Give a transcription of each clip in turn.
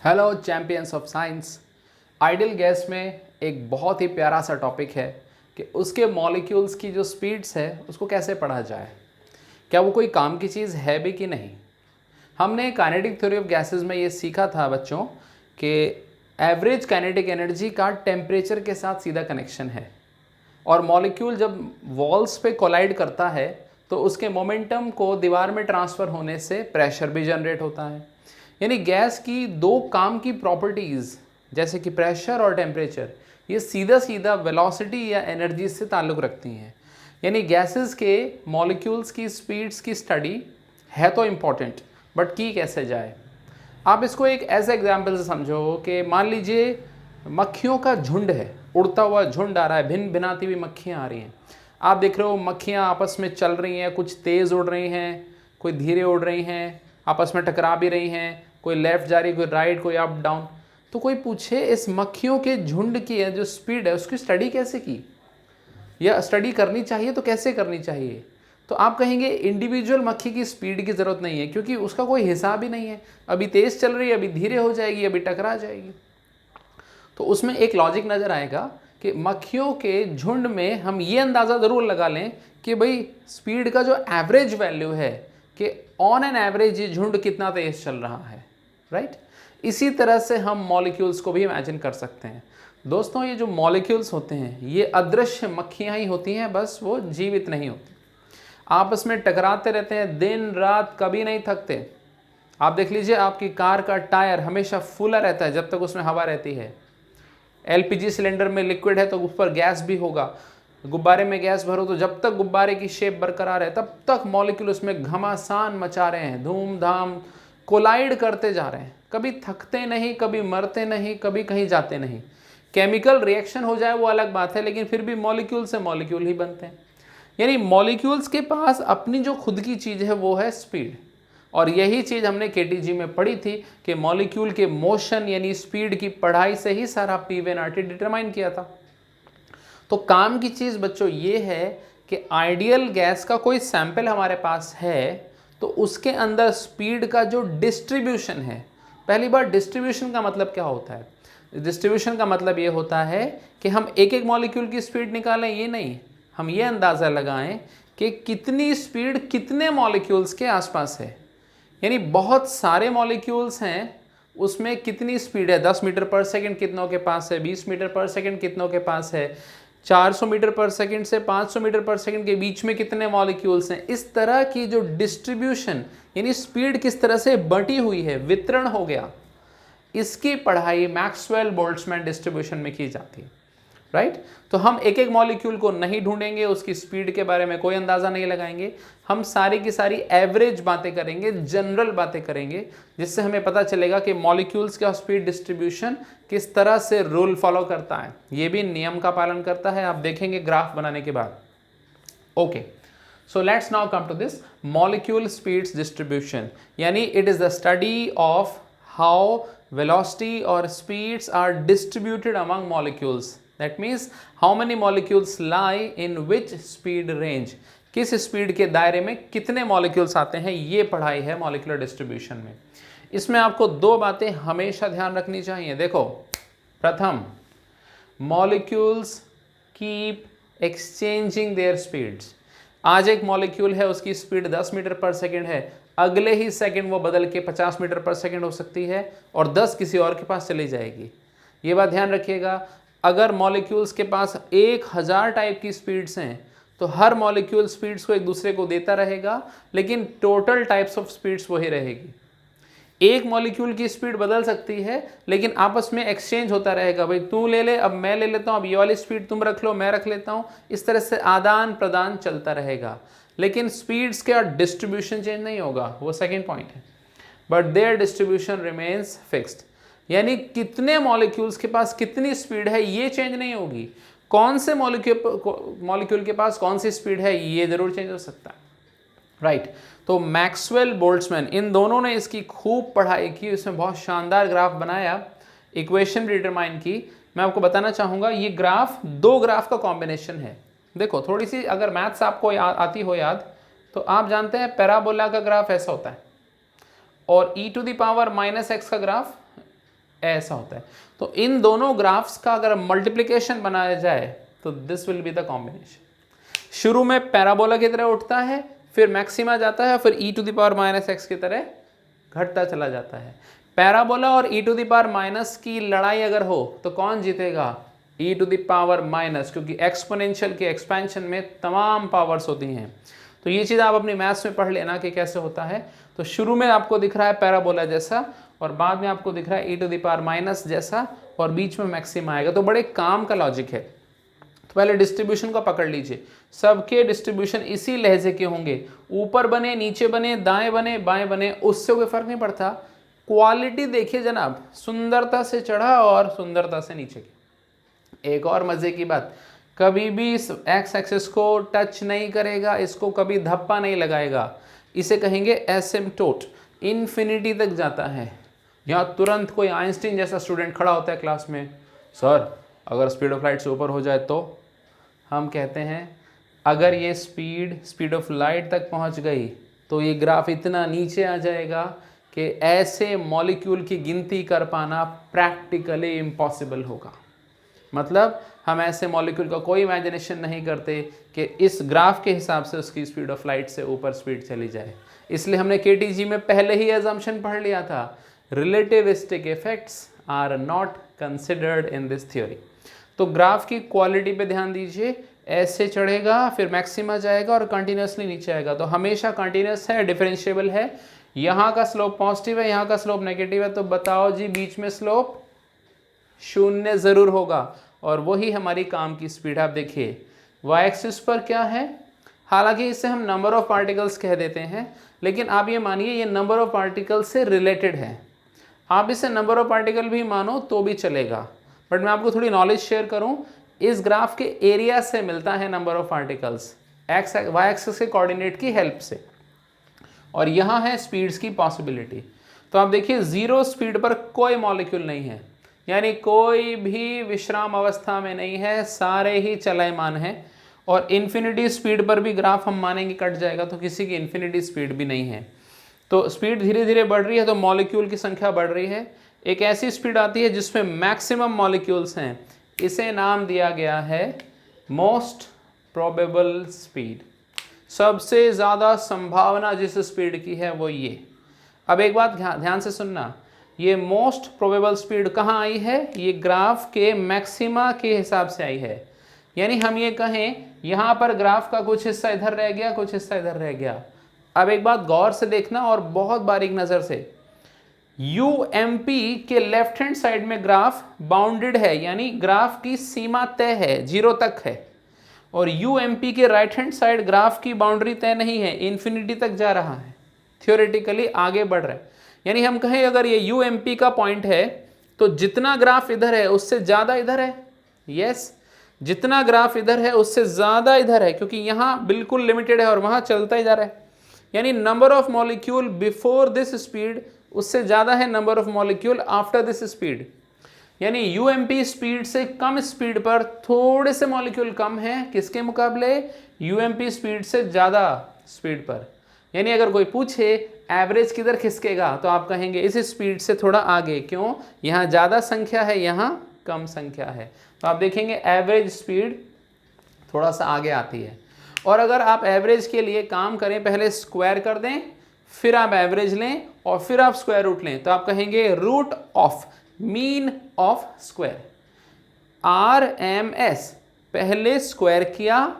Hello champions of science. Ideal gas में एक बहुत ही प्यारा सा टॉपिक है कि उसके मॉलिक्यूल्स की जो स्पीड्स है उसको कैसे पढ़ा जाए। क्या वो कोई काम की चीज़ है भी कि नहीं। हमने काइनेटिक थ्योरी ऑफ गैसेस में ये सीखा था बच्चों कि एवरेज काइनेटिक एनर्जी का टेम्परेचर के साथ सीधा कनेक्शन है और मॉलिक्यूल जब वॉल्स पे कोलाइड करता है तो उसके मोमेंटम को दीवार में ट्रांसफ़र होने से प्रेशर भी जनरेट होता है। यानी गैस की दो काम की प्रॉपर्टीज़ जैसे कि प्रेशर और टेम्परेचर ये सीधा सीधा वेलोसिटी या एनर्जी से ताल्लुक़ रखती हैं। यानी गैसेस के मॉलिक्यूल्स की स्पीड्स की स्टडी है तो इम्पॉर्टेंट, बट की कैसे जाए। आप इसको एक ऐसे एग्जाम्पल से समझो कि मान लीजिए मक्खियों का झुंड है, उड़ता हुआ झुंड आ रहा है, भिन्न भिनाती हुई मक्खियाँ आ रही हैं। आप देख रहे हो मक्खियाँ आपस में चल रही हैं, कुछ तेज़ उड़ रही हैं, कोई धीरे उड़ रही हैं, आपस में टकरा भी रही हैं, कोई लेफ़्ट जा रही, कोई राइट, कोई अप डाउन। तो कोई पूछे इस मक्खियों के झुंड की जो स्पीड है उसकी स्टडी कैसे की, या स्टडी करनी चाहिए तो कैसे करनी चाहिए। तो आप कहेंगे इंडिविजुअल मक्खी की स्पीड की ज़रूरत नहीं है क्योंकि उसका कोई हिसाब ही नहीं है, अभी तेज़ चल रही है, अभी धीरे हो जाएगी, अभी टकरा जाएगी। तो उसमें एक लॉजिक नज़र आएगा कि मक्खियों के झुंड में हम ये अंदाज़ा ज़रूर लगा लें कि भाई स्पीड का जो एवरेज वैल्यू है कि ऑन एन एवरेज ये झुंड कितना तेज़ चल रहा है, राइट। इसी तरह से हम मॉलिक्यूल्स को भी इमेजिन कर सकते हैं। दोस्तों ये जो मॉलिक्यूल्स होते हैं ये अदृश्य मक्खियाँ ही होती हैं, बस वो जीवित नहीं होती, आपस में टकराते रहते हैं, दिन रात कभी नहीं थकते। आप देख लीजिए आपकी कार का टायर हमेशा फुला रहता है जब तक उसमें हवा रहती है। एलपीजी सिलेंडर में लिक्विड है तो उस पर गैस भी होगा। गुब्बारे में गैस भरो तो जब तक गुब्बारे की शेप बरकरार है तब तक मॉलिक्यूल उसमें घमासान मचा रहे हैं, धूमधाम कोलाइड करते जा रहे हैं, कभी थकते नहीं, कभी मरते नहीं, कभी कहीं जाते नहीं। केमिकल रिएक्शन हो जाए वो अलग बात है, लेकिन फिर भी मॉलिक्यूल से मॉलिक्यूल ही बनते हैं। यानी मॉलिक्यूल्स के पास अपनी जो खुद की चीज़ है वो है स्पीड। और यही चीज़ हमने केटीजी में पढ़ी थी कि मॉलिक्यूल के मोशन यानी स्पीड की पढ़ाई से ही सारा पीवी एंड आरटी डिटरमाइन किया था। तो काम की चीज़ बच्चों ये है कि आइडियल गैस का कोई सैंपल हमारे पास है तो उसके अंदर स्पीड का जो डिस्ट्रीब्यूशन है, पहली बार डिस्ट्रीब्यूशन का मतलब क्या होता है। डिस्ट्रीब्यूशन का मतलब ये होता है कि हम एक एक मॉलिक्यूल की स्पीड निकालें, ये नहीं, हम ये अंदाज़ा लगाएं कि कितनी स्पीड कितने मॉलिक्यूल्स के आसपास है। यानी बहुत सारे मॉलिक्यूल्स हैं, उसमें कितनी स्पीड है, 10 मीटर पर सेकंड कितनों के पास है, 20 मीटर पर सेकंड कितनों के पास है, 400 मीटर पर सेकंड से 500 मीटर पर सेकंड के बीच में कितने मॉलिक्यूल्स हैं। इस तरह की जो डिस्ट्रीब्यूशन यानी स्पीड किस तरह से बंटी हुई है, वितरण हो गया, इसकी पढ़ाई मैक्सवेल बोल्ट्जमैन डिस्ट्रीब्यूशन में की जाती है, राइट। तो हम एक एक मॉलिक्यूल को नहीं ढूंढेंगे, उसकी स्पीड के बारे में कोई अंदाज़ा नहीं लगाएंगे, हम सारी की सारी एवरेज बातें करेंगे, जनरल बातें करेंगे, जिससे हमें पता चलेगा कि मॉलिक्यूल्स का स्पीड डिस्ट्रीब्यूशन किस तरह से रूल फॉलो करता है, ये भी नियम का पालन करता है, आप देखेंगे ग्राफ बनाने के बाद। Okay, so let's now come to this molecule speeds distribution, यानी it is the study of how velocity or speeds are distributed among molecules. That means how many molecules lie in which speed range, किस speed के दायरे में कितने molecules आते हैं, ये पढ़ाई है मॉलिक्यूलर डिस्ट्रीब्यूशन में। इसमें आपको दो बातें हमेशा ध्यान रखनी चाहिए। देखो, Pratham, molecules keep exchanging their speeds. आज एक मॉलिक्यूल है उसकी स्पीड 10 मीटर पर सेकंड है, अगले ही सेकंड वो बदल के 50 मीटर पर सेकंड हो सकती है और 10 किसी और के पास चली जाएगी। ये बात ध्यान रखिएगा। अगर मॉलिक्यूल्स के पास 1000 टाइप की स्पीड्स हैं तो हर मॉलिक्यूल स्पीड्स को एक दूसरे को देता रहेगा, लेकिन टोटल टाइप्स ऑफ स्पीड्स वही रहेगी। एक मॉलिक्यूल की स्पीड बदल सकती है लेकिन आपस में एक्सचेंज होता रहेगा, भाई तू ले ले, अब मैं ले लेता हूँ, अब ये वाली स्पीड तुम रख लो, मैं रख लेता हूँ, इस तरह से आदान प्रदान चलता रहेगा। लेकिन स्पीड्स का डिस्ट्रीब्यूशन चेंज नहीं होगा, वो सेकेंड पॉइंट है, but there distribution remains fixed. यानी कितने मॉलिक्यूल्स के पास कितनी स्पीड है ये चेंज नहीं होगी, कौन से मॉलिक्यूल के पास कौन सी स्पीड है ये जरूर चेंज हो सकता है, राइट। तो मैक्सवेल बोल्ट्जमैन इन दोनों ने इसकी खूब पढ़ाई की, इसमें बहुत शानदार ग्राफ बनाया, इक्वेशन डिटरमाइन की। मैं आपको बताना चाहूँगा ये ग्राफ दो ग्राफ का कॉम्बिनेशन है। देखो थोड़ी सी अगर मैथ्स आपको आती हो याद तो आप जानते हैं पैराबोला का ग्राफ ऐसा होता है और e to the power -x का ग्राफ ऐसा होता है। तो इन दोनों ग्राफ्स का अगर मल्टीप्लिकेशन बनाया जाए तो this will be the combination. शुरू में पैराबोला की तरह उठता है, फिर मैक्सिमा जाता है, फिर e to the power minus x की तरह घटता चला जाता है। पैराबोला और e to the power minus की लड़ाई अगर हो तो कौन जीतेगा? e to the power minus, क्योंकि एक्सपोनेंशियल के एक्सपेंशन में तमाम पावर्स होती हैं। तो ये चीज़ आप अपनी मैथ्स में पढ़ लेना कि कैसे होता है। तो शुरू में आपको दिख रहा है पैराबोला जैसा, और बाद में आपको दिख रहा है e to the power minus जैसा, और बीच में मैक्सिमा आएगा। तो बड़े काम का लॉजिक है। तो पहले डिस्ट्रीब्यूशन को पकड़ लीजिए। सबके डिस्ट्रीब्यूशन इसी लहजे के होंगे, ऊपर बने, नीचे बने, दाएं बने, बाएं बने, उससे कोई फर्क नहीं पड़ता। क्वालिटी देखिए जनाब, सुंदरता से चढ़ा और सुंदरता से नीचे की। एक और मजे की बात, कभी भी इस एक्स एक्सिस को टच नहीं करेगा, इसको कभी धप्पा नहीं लगाएगा। इसे कहेंगे एसिम्प्टोट, इन्फिनिटी तक जाता है। यहाँ तुरंत कोई आइंस्टीन जैसा स्टूडेंट खड़ा होता है क्लास में, सर अगर स्पीड ऑफ लाइट से ऊपर हो जाए तो हम कहते हैं अगर ये स्पीड ऑफ लाइट तक पहुंच गई तो ये ग्राफ इतना नीचे आ जाएगा कि ऐसे मॉलिक्यूल की गिनती कर पाना प्रैक्टिकली इम्पॉसिबल होगा। मतलब हम ऐसे मॉलिक्यूल का कोई इमेजिनेशन नहीं करते कि इस ग्राफ के हिसाब से उसकी स्पीड ऑफ लाइट से ऊपर स्पीड चली जाए। इसलिए हमने केटीजी में पहले ही एजम्पशन पढ़ लिया था, relativistic effects are not considered in this theory. तो ग्राफ की क्वालिटी पे ध्यान दीजिए, ऐसे चढ़ेगा, फिर मैक्सिमा जाएगा और कंटिन्यूसली नीचे आएगा। तो हमेशा कंटिन्यूस है, डिफरेंशिएबल है। यहाँ का स्लोप पॉजिटिव है, यहाँ का स्लोप नेगेटिव है, तो बताओ जी बीच में स्लोप शून्य जरूर होगा। और वही हमारी काम की स्पीड। आप देखिए वाई एक्सिस पर क्या है, हालांकि इसे हम नंबर ऑफ पार्टिकल्स कह देते हैं, लेकिन आप ये मानिए ये नंबर ऑफ पार्टिकल्स से रिलेटेड है। आप इसे नंबर ऑफ पार्टिकल भी मानो तो भी चलेगा, बट मैं आपको थोड़ी नॉलेज शेयर करूं, इस ग्राफ के एरिया से मिलता है number of particles x y axis के कोऑर्डिनेट की हेल्प से। और यहाँ है स्पीड्स की पॉसिबिलिटी। तो आप देखिए जीरो स्पीड पर कोई मॉलिक्यूल नहीं है, यानी कोई भी विश्राम अवस्था में नहीं है, सारे ही चलयमान हैं। और इन्फिनिटी स्पीड पर भी ग्राफ हम मानेंगे कट जाएगा, तो किसी की इन्फिनिटी स्पीड भी नहीं है। तो स्पीड धीरे धीरे बढ़ रही है, तो मॉलिक्यूल की संख्या बढ़ रही है। एक ऐसी स्पीड आती है जिसमें मैक्सिमम मॉलिक्यूल्स हैं, इसे नाम दिया गया है मोस्ट प्रोबेबल स्पीड। सबसे ज़्यादा संभावना जिस स्पीड की है वो ये। अब एक बात ध्यान से सुनना, ये मोस्ट प्रोबेबल स्पीड कहाँ आई है? ये ग्राफ के मैक्सिमा के हिसाब से आई है। यानी हम ये कहें यहाँ पर ग्राफ का कुछ हिस्सा इधर रह गया, कुछ हिस्सा इधर रह गया। अब एक बात गौर से देखना और बहुत बारीक नज़र से, यूएमपी के लेफ्ट हैंड साइड में ग्राफ बाउंडेड है, यानी ग्राफ की सीमा तय है, 0 तक है। और यूएमपी के राइट हैंड साइड ग्राफ की बाउंड्री तय नहीं है, इन्फिनिटी तक जा रहा है, थियोरेटिकली आगे बढ़ रहा है। यानी हम कहें अगर ये यूएमपी का पॉइंट है तो जितना ग्राफ इधर है उससे ज़्यादा इधर है। यस, जितना ग्राफ इधर है उससे ज़्यादा इधर है, क्योंकि यहाँ बिल्कुल लिमिटेड है और वहाँ चलता ही जा रहा है। यानी number of molecule before this speed उससे ज़्यादा है number of molecule after this speed. यानी यूएमपी स्पीड से कम स्पीड पर थोड़े से मॉलिक्यूल कम हैं, किसके मुकाबले? यूएमपी स्पीड से ज़्यादा स्पीड पर। यानी अगर कोई पूछे एवरेज किधर खिसकेगा तो आप कहेंगे इस स्पीड से थोड़ा आगे। क्यों? यहाँ ज़्यादा संख्या है, यहाँ कम संख्या है। तो आप देखेंगे एवरेज स्पीड थोड़ा सा आगे आती है। और अगर आप एवरेज के लिए काम करें, पहले स्क्वायर कर दें, फिर आप एवरेज लें और फिर आप स्क्वायर रूट लें, तो आप कहेंगे root of mean of square. RMS पहले स्क्वायर किया,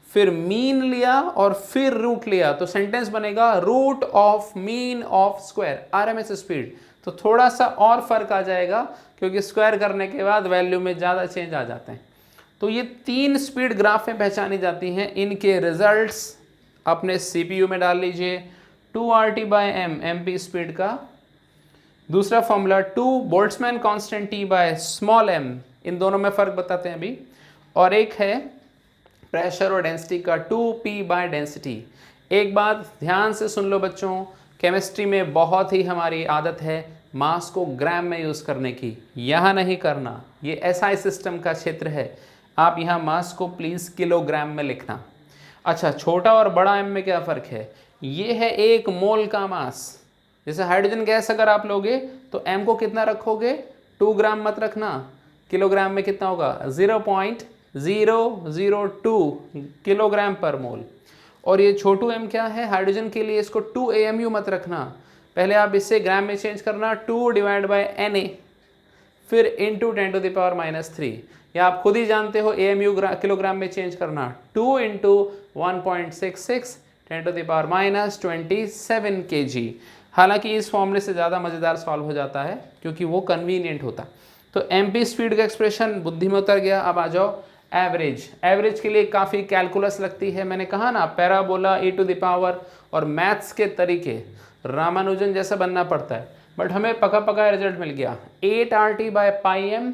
फिर मीन लिया और फिर रूट लिया, तो सेंटेंस बनेगा root of mean of square RMS speed. तो थोड़ा सा और फर्क आ जाएगा, क्योंकि स्क्वायर करने के बाद वैल्यू में ज़्यादा चेंज आ जाते हैं। तो ये 3 स्पीड ग्राफ में पहचानी जाती हैं। इनके रिजल्ट्स अपने CPU में डाल लीजिए। 2RT/m MP स्पीड का, दूसरा फॉर्मूला 2 बोल्ट्जमैन कांस्टेंट T/m, इन दोनों में फ़र्क बताते हैं अभी। और एक है प्रेशर और डेंसिटी का 2P/डेंसिटी। एक बात ध्यान से सुन लो बच्चों, केमिस्ट्री में बहुत ही हमारी आदत है मास को ग्राम में यूज़ करने की, यहाँ नहीं करना। ये SI सिस्टम का क्षेत्र है, आप यहाँ मास को प्लीज़ किलोग्राम में लिखना। अच्छा, छोटा और बड़ा m में क्या फ़र्क है? ये है 1 मोल का मास। जैसे हाइड्रोजन गैस अगर आप लोगे तो m को कितना रखोगे? 2 ग्राम मत रखना, किलोग्राम में कितना होगा 0.002 किलोग्राम पर मोल। और ये छोटू m क्या है हाइड्रोजन के लिए, इसको 2 AMU मत रखना, पहले आप इससे ग्राम में चेंज करना 2 डिवाइड बाय Na, फिर इंटू 10⁻³ या आप खुद ही जानते हो AMU किलोग्राम में चेंज करना 2 इंटू 1.66 10⁻27 kg। हालांकि इस फॉर्मूले से ज़्यादा मज़ेदार सॉल्व हो जाता है क्योंकि वो कन्वीनियंट होता। तो MP स्पीड का एक्सप्रेशन बुद्धि में उतर गया। अब आ जाओ एवरेज। एवरेज के लिए काफ़ी कैलकुलस लगती है, मैंने कहा ना पैराबोला e⁻, और मैथ्स के तरीके रामानुजन जैसा बनना पड़ता है, बट हमें पका पका रिजल्ट मिल गया 8RT/πm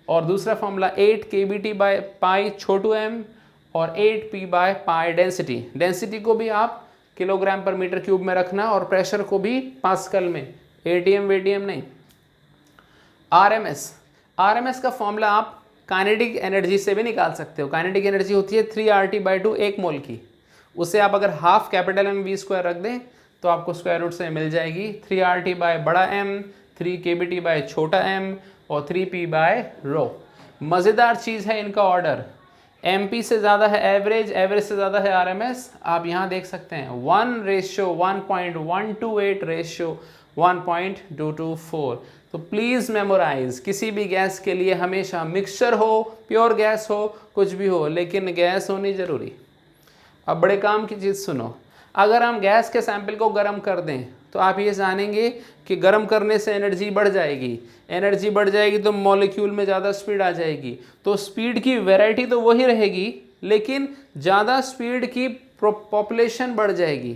और दूसरा फॉर्मूला 8 kBT/π छोटू m और 8P/π डेंसिटी। डेंसिटी को भी आप किलोग्राम पर मीटर क्यूब में रखना और प्रेशर को भी पास्कल में, ATM वेटीएम नहीं। RMS का फॉर्मूला आप काइनेटिक एनर्जी से भी निकाल सकते हो। काइनेटिक एनर्जी होती है 3RT/2 1 मोल की, उसे आप अगर हाफ कैपिटल M V² रख दें तो आपको स्क्वायर रूट से मिल जाएगी 3RT/बड़ा M, 3 kBT/ छोटा m और 3P/ρ। मज़ेदार चीज़ है इनका ऑर्डर, MP से ज़्यादा है एवरेज, एवरेज से ज़्यादा है RMS। आप यहाँ देख सकते हैं 1:1.128:1.224। तो प्लीज़ मेमोराइज, किसी भी गैस के लिए हमेशा मिक्सचर हो, प्योर गैस हो, कुछ भी हो, लेकिन गैस होनी ज़रूरी। अब बड़े काम की चीज़ सुनो, अगर हम गैस के सैंपल को गर्म कर दें तो आप ये जानेंगे कि गर्म करने से एनर्जी बढ़ जाएगी, एनर्जी बढ़ जाएगी तो मॉलिक्यूल में ज़्यादा स्पीड आ जाएगी। तो स्पीड की वैरायटी तो वही रहेगी, लेकिन ज़्यादा स्पीड की पॉपुलेशन बढ़ जाएगी,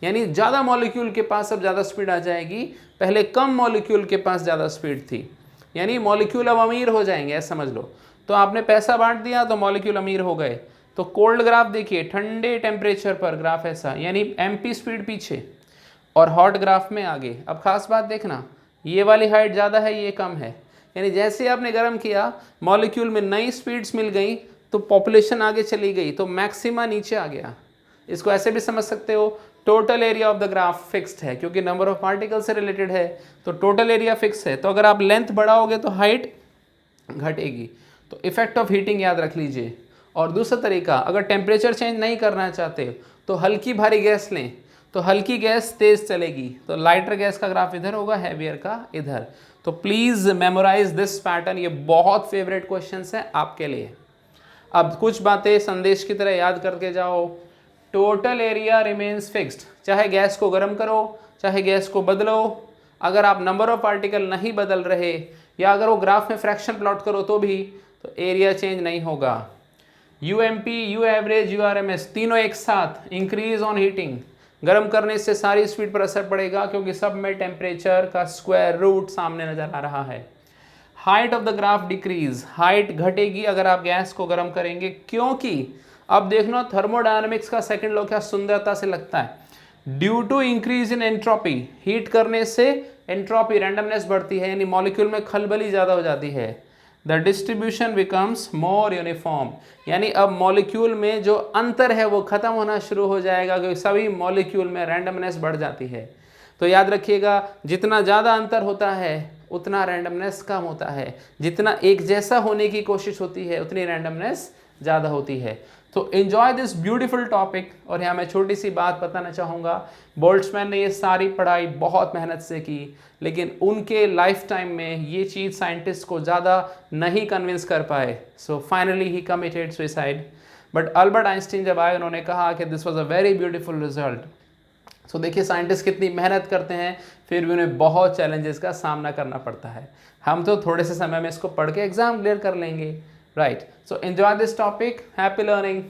यानी ज़्यादा मॉलिक्यूल के पास अब ज़्यादा स्पीड आ जाएगी। पहले कम मॉलिक्यूल के पास ज़्यादा स्पीड थी, यानी मॉलिक्यूल अब अमीर हो जाएंगे, ऐसा समझ लो। तो आपने पैसा बांट दिया तो मॉलिक्यूल अमीर हो गए। तो कोल्ड ग्राफ देखिए, ठंडे टेम्परेचर पर ग्राफ ऐसा, यानी MP स्पीड पीछे और हॉट ग्राफ में आगे। अब खास बात देखना, ये वाली हाइट ज़्यादा है, ये कम है, यानी जैसे आपने गर्म किया मॉलिक्यूल में नई स्पीड्स मिल गई तो पॉपुलेशन आगे चली गई, तो मैक्सिमा नीचे आ गया। इसको ऐसे भी समझ सकते हो, total area of the graph fixed है क्योंकि नंबर ऑफ पार्टिकल से रिलेटेड है, तो टोटल एरिया फिक्स है। तो अगर आप लेंथ बढ़ाओगे तो हाइट घटेगी। तो इफेक्ट ऑफ हीटिंग याद रख लीजिए। और दूसरा तरीका, अगर टेम्परेचर चेंज नहीं करना चाहते तो हल्की भारी गैस लें, तो हल्की गैस तेज़ चलेगी, तो लाइटर गैस का ग्राफ इधर होगा, हैवियर का इधर। तो प्लीज़ मेमोराइज दिस पैटर्न, ये बहुत फेवरेट क्वेश्चंस है आपके लिए। अब कुछ बातें संदेश की तरह याद करके जाओ। टोटल एरिया रिमेन्स फिक्स्ड, चाहे गैस को गर्म करो चाहे गैस को बदलो, अगर आप नंबर ऑफ पार्टिकल नहीं बदल रहे या अगर वो ग्राफ में फ्रैक्शन प्लॉट करो तो भी, तो एरिया चेंज नहीं होगा। UMP, U एवरेज, URMS तीनों एक साथ, इंक्रीज ऑन हीटिंग, गर्म करने से सारी स्पीड पर असर पड़ेगा क्योंकि सब में टेम्परेचर का स्क्वायर रूट सामने नजर आ रहा है। Height of the graph decrease, height घटेगी अगर आप गैस को गर्म करेंगे, क्योंकि अब देखना थर्मोडायनामिक्स का सेकंड लॉ क्या सुंदरता से लगता है। Due to increase in entropy, heat करने से एंट्रोपी रैंडमनेस बढ़ती है, यानी मॉलिक्यूल में खलबली ज़्यादा हो जाती है। The distribution becomes more uniform, यानी अब मॉलिक्यूल में जो अंतर है वो खत्म होना शुरू हो जाएगा क्योंकि सभी मॉलिक्यूल में रैंडमनेस बढ़ जाती है। तो याद रखिएगा, जितना ज़्यादा अंतर होता है उतना रैंडमनेस कम होता है, जितना एक जैसा होने की कोशिश होती है उतनी रैंडमनेस ज़्यादा होती है। तो एंजॉय दिस ब्यूटीफुल टॉपिक। और यहाँ मैं छोटी सी बात बताना चाहूँगा, बोल्ट्जमैन ने ये सारी पढ़ाई बहुत मेहनत से की, लेकिन उनके लाइफ टाइम में ये चीज़ साइंटिस्ट को ज़्यादा नहीं कन्विंस कर पाए। So finally he committed suicide. But Albert Einstein जब आए उन्होंने कहा कि this was a very beautiful result. So देखिए साइंटिस्ट कितनी मेहनत करते हैं, फिर भी उन्हें बहुत चैलेंजेस का सामना करना पड़ता है। हम तो थोड़े से समय में इसको पढ़ के एग्जाम क्लियर कर लेंगे, right. So enjoy this topic, happy learning.